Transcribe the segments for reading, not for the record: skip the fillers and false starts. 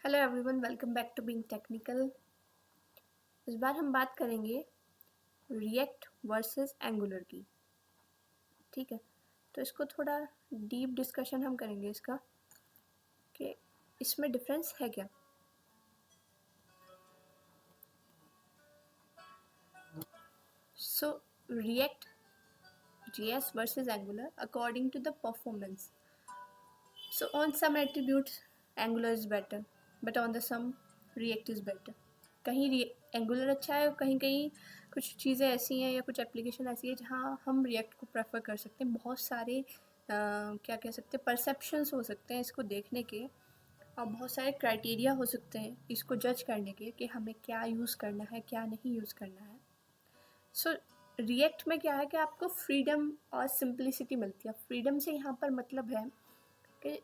Hello everyone, welcome back to being technical. इस बार हम बात करेंगे रिएक्ट वर्सेस एंगुलर की। ठीक है, तो इसको थोड़ा डीप डिस्कशन हम करेंगे इसका कि इसमें डिफरेंस है क्या। सो react JS versus Angular according to the performance. So on some attributes Angular is better, but on the some React is better. कहीं एंगुलर अच्छा है और कहीं कहीं कुछ चीज़ें ऐसी हैं या कुछ एप्लीकेशन ऐसी है जहाँ हम रिएक्ट को प्रेफर कर सकते हैं। बहुत सारे क्या कह सकते हैं परसेप्शंस हो सकते हैं इसको देखने के, और बहुत सारे क्राइटेरिया हो सकते हैं इसको जज करने के कि हमें क्या यूज़ करना है क्या नहीं यूज़ करना है। सो रिएक्ट में क्या है कि आपको फ्रीडम और सिंप्लिसिटी मिलती है। फ्रीडम से यहाँ पर मतलब है कि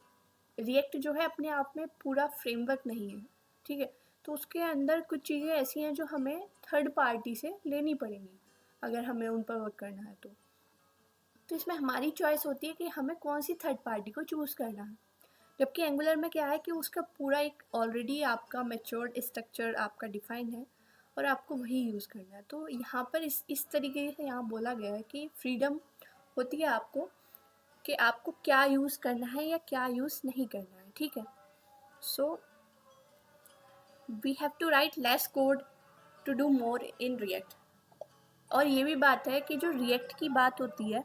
रिएक्ट जो है अपने आप में पूरा फ्रेमवर्क नहीं है, ठीक है, तो उसके अंदर कुछ चीज़ें ऐसी हैं जो हमें थर्ड पार्टी से लेनी पड़ेंगी अगर हमें उन पर वर्क करना है। तो इसमें हमारी चॉइस होती है कि हमें कौन सी थर्ड पार्टी को चूज़ करना है। जबकि एंगुलर में क्या है कि उसका पूरा एक ऑलरेडी आपका मैच्योर्ड स्ट्रक्चर आपका डिफाइन है और आपको वही यूज़ करना है। तो यहाँ पर इस तरीके से यहाँ बोला गया है कि फ्रीडम होती है आपको कि आपको क्या यूज़ करना है या क्या यूज़ नहीं करना है। ठीक है, so we have to write less code to do more in React. और ये भी बात है कि जो रिएक्ट की बात होती है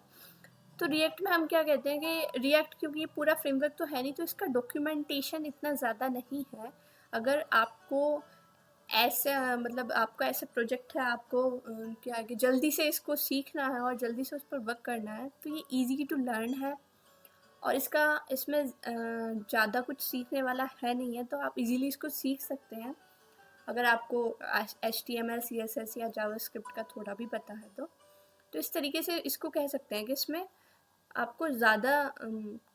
तो रिएक्ट में हम क्या कहते हैं कि रिएक्ट क्योंकि ये पूरा फ्रेमवर्क तो है नहीं, तो इसका डॉक्यूमेंटेशन इतना ज़्यादा नहीं है। अगर आपको ऐसे मतलब आपका ऐसा प्रोजेक्ट है, आपको क्या है कि जल्दी से इसको सीखना है और जल्दी से उस पर वर्क करना है, तो ये इजी टू लर्न है और इसमें ज़्यादा कुछ सीखने वाला है नहीं है, तो आप इजीली इसको सीख सकते हैं अगर आपको HTML CSS या जावास्क्रिप्ट का थोड़ा भी पता है तो इस तरीके से इसको कह सकते हैं कि इसमें आपको ज़्यादा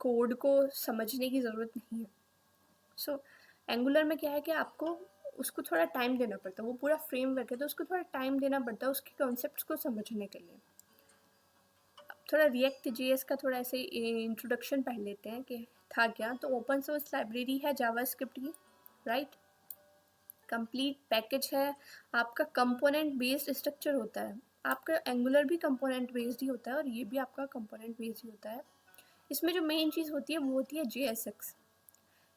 कोड को समझने की ज़रूरत नहीं है। सो एंगुलर में क्या है कि आपको उसको थोड़ा टाइम देना पड़ता है, वो पूरा फ्रेमवर्क है तो उसको थोड़ा टाइम देना पड़ता है उसके कॉन्सेप्ट्स को समझने के लिए। थोड़ा रिएक्ट JS का थोड़ा ऐसे इंट्रोडक्शन पढ़ लेते हैं कि था क्या। तो ओपन सोर्स लाइब्रेरी है जावास्क्रिप्ट की, राइट। कंप्लीट पैकेज है, आपका कंपोनेंट बेस्ड स्ट्रक्चर होता है। आपका एंगुलर भी कंपोनेंट बेस्ड ही होता है और ये भी आपका कंपोनेंट बेस्ड ही होता है। इसमें जो मेन चीज़ होती है वो होती है JSX।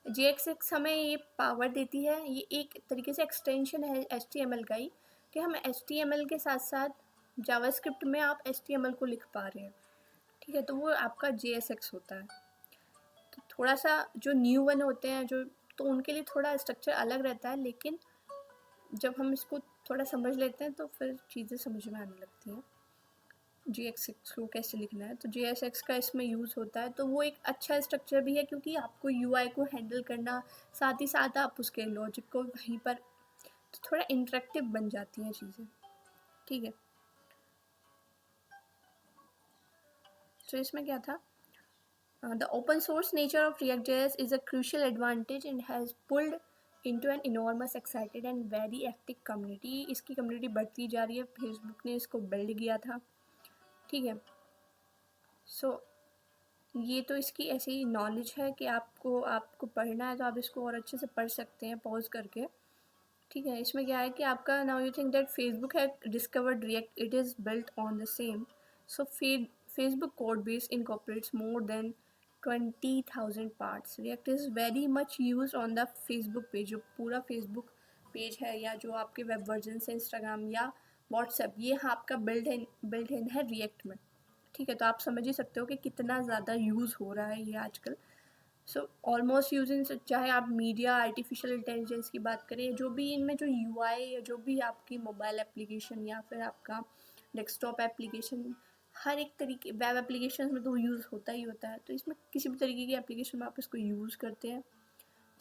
JSX हमें ये पावर देती है, ये एक तरीके से एक्सटेंशन है HTML का ही, कि हम HTML के साथ साथ जावास्क्रिप्ट में आप HTML को लिख पा रहे हैं। ठीक है, तो वो आपका JSX होता है। तो थोड़ा सा जो न्यू वन होते हैं जो, तो उनके लिए थोड़ा स्ट्रक्चर अलग रहता है, लेकिन जब हम इसको थोड़ा समझ लेते हैं तो फिर चीज़ें समझ में आने लगती हैं JSX को कैसे लिखना है। तो JSX का इसमें यूज़ होता है, तो वो एक अच्छा स्ट्रक्चर भी है क्योंकि आपको UI को हैंडल करना, साथ ही साथ आप उसके लॉजिक को वहीं पर, तो थोड़ा इंटरेक्टिव बन जाती हैं चीज़ें। ठीक है, तो इसमें क्या था, the open source nature of React.js is a crucial advantage and has pulled into an enormous excited and very active community। इसकी कम्युनिटी बढ़ती जा रही है, फेसबुक ने इसको बिल्ड किया था। ठीक है, सो ये तो इसकी ऐसी नॉलेज है कि आपको पढ़ना है तो आप इसको और अच्छे से पढ़ सकते हैं पॉज करके। ठीक है, इसमें क्या है कि आपका now you think that Facebook है discovered React, it is built on the same. So Facebook code base incorporates more than 20,000 parts. React is very much used on the Facebook page। जो पूरा Facebook पेज है या जो आपके web version से Instagram या WhatsApp, ये आपका बिल्ड इन है रिएक्ट में। ठीक है, तो आप समझ ही सकते हो कि कितना ज़्यादा यूज़ हो रहा है ये आजकल। सो ऑलमोस्ट यूजिंग, चाहे आप मीडिया आर्टिफिशियल इंटेलिजेंस की बात करें, जो भी इनमें जो UI या जो भी आपकी मोबाइल एप्लीकेशन या फिर आपका डेस्कटॉप एप्लीकेशन, हर एक तरीके वेब एप्लीकेशन में तो यूज़ होता ही होता है। तो इसमें किसी भी तरीके की एप्लीकेशन में आप इसको यूज़ करते हैं,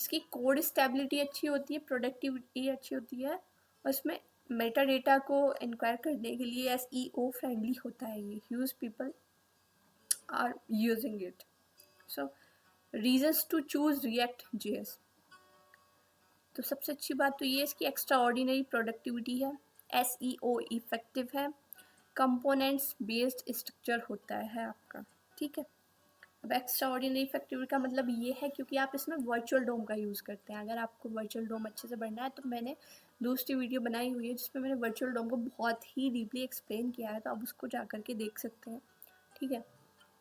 इसकी कोड स्टेबिलिटी अच्छी होती है, प्रोडक्टिविटी अच्छी होती है, और इसमें मेटा डेटा को इंक्वायर करने के लिए SEO फ्रेंडली होता है। ये huge people are using it. So reasons to choose React.js, तो सबसे अच्छी बात तो ये इसकी एक्स्ट्रा ऑर्डिनरी प्रोडक्टिविटी है, SEO इफेक्टिव है, कंपोनेंट्स बेस्ड स्ट्रक्चर होता है आपका। ठीक है, अब एक्स्ट्रा ऑर्डिनरी इफेक्टिव का मतलब ये है क्योंकि आप इसमें वर्चुअल डोम का यूज़ करते हैं। अगर आपको वर्चुअल डोम अच्छे से बनना है तो मैंने दूसरी वीडियो बनाई हुई है जिसमें मैंने वर्चुअल डोम को बहुत ही डीपली एक्सप्लेन किया है, तो आप उसको जा कर के देख सकते हैं। ठीक है,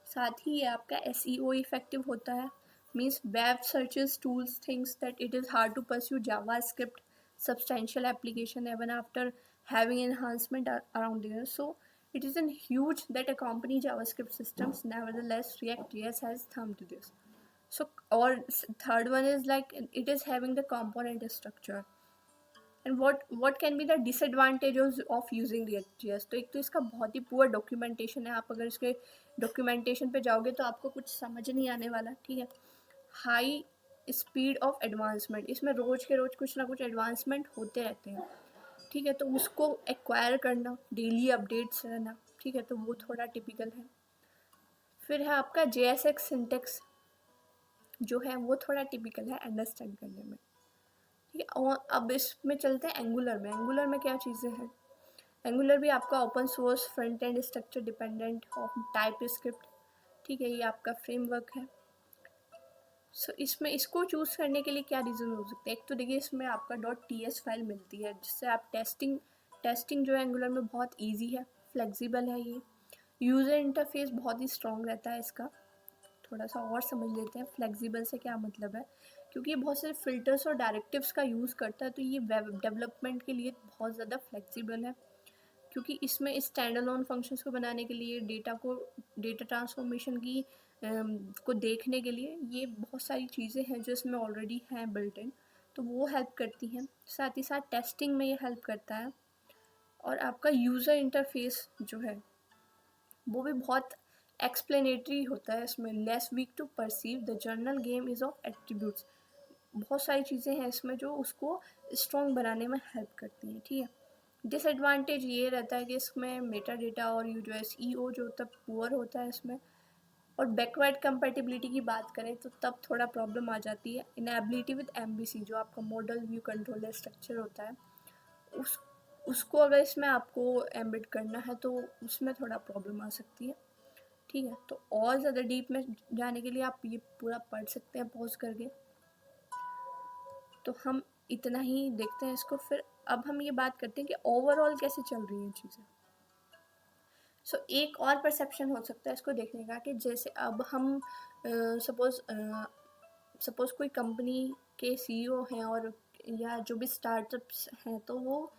साथ ही ये आपका SEO इफेक्टिव होता है, means web searches tools thinks that it is hard to pursue JavaScript substantial application even after having enhancement around there. So it isn't huge that accompany JavaScript systems. Nevertheless, React.js has thumb to this. So, or third one is like it is having the component structure. And what can be the disadvantages of using React.js। तो एक तो इसका बहुत ही poor documentation है। आप अगर इसके documentation पे जाओगे तो आपको कुछ समझ नहीं आने वाला। ठीक है, हाई स्पीड ऑफ एडवांसमेंट, इसमें रोज के रोज कुछ ना कुछ एडवांसमेंट होते रहते हैं। ठीक है, तो उसको एक्वायर करना, डेली अपडेट्स रहना, ठीक है, तो वो थोड़ा टिपिकल है। फिर है आपका JSX सिंटेक्स जो है वो थोड़ा टिपिकल है अंडरस्टैंड करने में। ठीक है, और अब इसमें चलते हैं एंगुलर में। एंगुलर में क्या चीज़ें हैं? एंगुलर भी आपका open source front end structure dependent of type script. ठीक है, ये आपका फ्रेमवर्क है। सो इसमें इसको चूज़ करने के लिए क्या रीज़न हो सकते हैं? एक तो देखिए इसमें आपका .ts फाइल मिलती है जिससे आप टेस्टिंग जो है एंगुलर में बहुत ईजी है, फ्लेक्सिबल है ये। यूज़र इंटरफेस बहुत ही स्ट्रॉन्ग रहता है इसका। थोड़ा सा और समझ लेते हैं फ्लेक्सिबल से क्या मतलब है, क्योंकि ये बहुत सारे फिल्टर्स और डायरेक्टिव्स का यूज़ करता है, तो ये वेब डेवलपमेंट के लिए बहुत ज़्यादा फ्लेक्सिबल है। क्योंकि इसमें स्टैंड अलोन फंक्शंस को बनाने के लिए, डेटा ट्रांसफॉर्मेशन की को देखने के लिए ये बहुत सारी चीज़ें हैं जो इसमें ऑलरेडी हैं बिल्ट इन, तो वो हेल्प करती हैं। साथ ही साथ टेस्टिंग में ये हेल्प करता है। और आपका यूज़र इंटरफेस जो है वो भी बहुत एक्सप्लेनेटरी होता है इसमें। Less weak to perceive the general game is of attributes. बहुत सारी चीज़ें हैं इसमें जो उसको स्ट्रॉन्ग बनाने में हेल्प करती हैं। ठीक है, डिसएडवांटेज ये रहता है कि इसमें मेटा डेटा और जो SEO जो होता है पुअर होता है इसमें। और बैकवर्ड कंपेटिबिलिटी की बात करें तो तब थोड़ा प्रॉब्लम आ जाती है। इनएबिलिटी विद MVC जो आपका मॉडल व्यू कंट्रोलर स्ट्रक्चर होता है उस उसको अगर इसमें आपको एम्बेड करना है तो उसमें थोड़ा प्रॉब्लम आ सकती है। ठीक है, तो और ज़्यादा डीप में जाने के लिए आप ये पूरा पढ़ सकते हैं पॉज करके। तो हम इतना ही देखते हैं इसको। फिर अब हम ये बात करते हैं कि ओवरऑल कैसे चल रही हैं चीज़ें। सो एक और परसेप्शन हो सकता है इसको देखने का कि जैसे अब हम सपोज़ कोई कंपनी के CEO हैं और या जो भी स्टार्टअप्स हैं, तो वो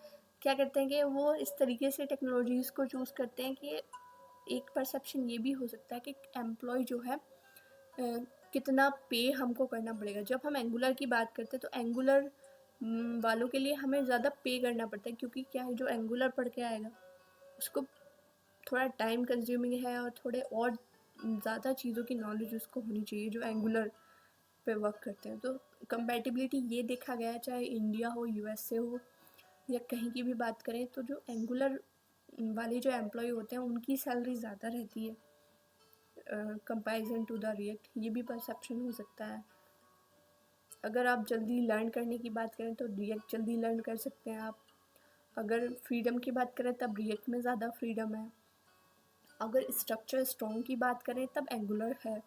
क्या करते हैं कि वो इस तरीके से टेक्नोलॉजीज़ को चूज़ करते हैं कि एक परसेप्शन ये भी हो सकता है कि एम्प्लॉय जो है कितना पे हमको करना पड़ेगा। जब हम एंगुलर की बात करते हैं तो एंगुलर वालों के लिए हमें ज़्यादा पे करना पड़ता है, क्योंकि क्या है जो एंगुलर पढ़ के आएगा उसको थोड़ा टाइम कंज्यूमिंग है और थोड़े और ज़्यादा चीज़ों की नॉलेज उसको होनी चाहिए जो एंगुलर पे वर्क करते हैं। तो कंपैटिबिलिटी ये देखा गया है, चाहे इंडिया हो, USA हो या कहीं की भी बात करें, तो जो एंगुलर वाले जो एम्प्लॉय होते हैं उनकी सैलरी ज़्यादा रहती है कंपैरिजन टू द रिएक्ट। ये भी परसेप्शन हो सकता है। अगर आप जल्दी लर्न करने की बात करें तो रिएक्ट जल्दी लर्न कर सकते हैं आप। अगर फ्रीडम की बात करें तब रिएक्ट में ज़्यादा फ्रीडम है। अगर स्ट्रक्चर स्ट्रॉन्ग की बात करें तब एंगुलर है।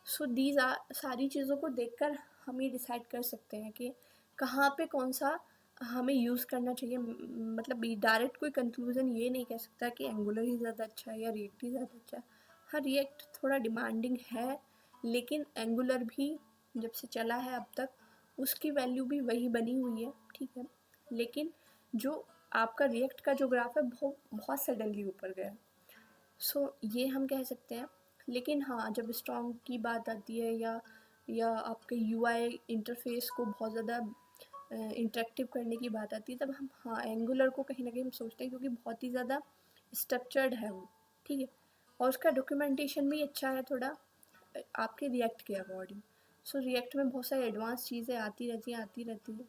सो दीज सारी चीज़ों को देखकर हम ये डिसाइड कर सकते हैं कि कहाँ पे कौन सा हमें यूज़ करना चाहिए। मतलब डायरेक्ट कोई कंक्लूज़न ये नहीं कह सकता कि एंगुलर ही ज़्यादा अच्छा है या रिएक्ट ही ज़्यादा अच्छा है। हाँ, रिएक्ट थोड़ा डिमांडिंग है, लेकिन एंगुलर भी जब से चला है अब तक उसकी वैल्यू भी वही बनी हुई है। ठीक है, लेकिन जो आपका रिएक्ट का जो ग्राफ है बहुत सडनली ऊपर गया। सो ये हम कह सकते हैं। लेकिन हाँ, जब स्ट्रॉन्ग की बात आती है या आपके UI इंटरफेस को बहुत ज़्यादा इंटरेक्टिव करने की बात आती है, तब हम हाँ एंगुलर को कहीं ना कहीं हम सोचते हैं, क्योंकि बहुत ही ज़्यादा स्ट्रक्चर्ड है वो। ठीक है, और उसका डॉक्यूमेंटेशन भी अच्छा है थोड़ा आपके रिएक्ट के अकॉर्डिंग। सो रिएक्ट में बहुत सारी एडवांस चीज़ें आती रहती हैं,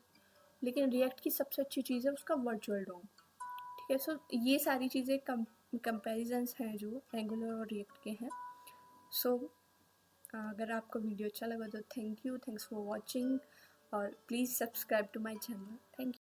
लेकिन रिएक्ट की सबसे अच्छी चीज़ है उसका वर्चुअल डॉम। ठीक है, सो ये सारी चीज़ें कंपैरिजंस हैं जो एंगुलर और रिएक्ट के हैं। सो अगर आपको वीडियो अच्छा लगा तो थैंक्स फॉर वॉचिंग और please subscribe to my channel. Thank you.